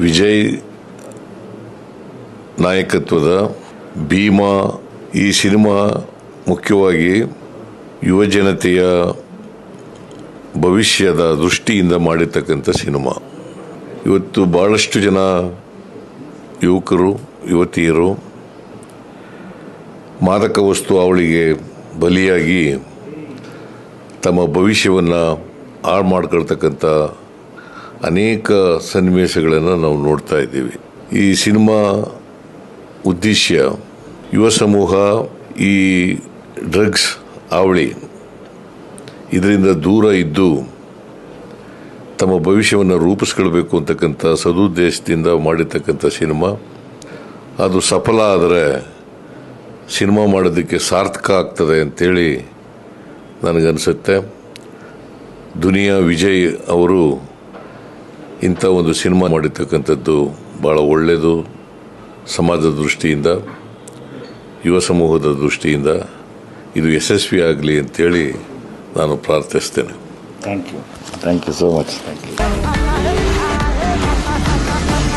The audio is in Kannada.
ವಿಜಯ್ ನಾಯಕತ್ವದ ಭೀಮಾ ಈ ಸಿನಿಮಾ ಮುಖ್ಯವಾಗಿ ಯುವಜನತೆಯ ಭವಿಷ್ಯದ ದೃಷ್ಟಿಯಿಂದ ಮಾಡಿರ್ತಕ್ಕಂಥ ಸಿನಿಮಾ. ಇವತ್ತು ಬಹಳಷ್ಟು ಜನ ಯುವಕರು ಯುವತಿಯರು ಮಾದಕ ವಸ್ತು ಅವಳಿಗೆ ಬಲಿಯಾಗಿ ತಮ್ಮ ಭವಿಷ್ಯವನ್ನು ಹಾಳು ಮಾಡ್ಕೊಳ್ತಕ್ಕಂಥ ಅನೇಕ ಸನ್ನಿವೇಶಗಳನ್ನು ನಾವು ನೋಡ್ತಾ ಇದ್ದೀವಿ. ಈ ಸಿನಿಮಾ ಉದ್ದೇಶ ಯುವ ಸಮೂಹ ಈ ಡ್ರಗ್ಸ್ ಅವಳಿ ಇದರಿಂದ ದೂರ ಇದ್ದು ತಮ್ಮ ಭವಿಷ್ಯವನ್ನು ರೂಪಿಸ್ಕೊಳ್ಬೇಕು ಅಂತಕ್ಕಂಥ ಸದುದ್ದೇಶದಿಂದ ಮಾಡಿರ್ತಕ್ಕಂಥ ಸಿನಿಮಾ. ಅದು ಸಫಲ ಆದರೆ ಸಿನಿಮಾ ಮಾಡೋದಕ್ಕೆ ಸಾರ್ಥಕ ಆಗ್ತದೆ ಅಂತೇಳಿ ನನಗನ್ಸುತ್ತೆ. ದುನಿಯಾ ವಿಜಯ್ ಅವರು ಇಂಥ ಒಂದು ಸಿನಿಮಾ ಮಾಡಿರ್ತಕ್ಕಂಥದ್ದು ಭಾಳ ಒಳ್ಳೆಯದು. ಸಮಾಜದ ದೃಷ್ಟಿಯಿಂದ, ಯುವ ಸಮೂಹದ ದೃಷ್ಟಿಯಿಂದ ಇದು ಯಶಸ್ವಿ ಆಗಲಿ ಅಂತೇಳಿ ನಾನು ಪ್ರಾರ್ಥಿಸ್ತೇನೆ. Thank you so much. Thank you.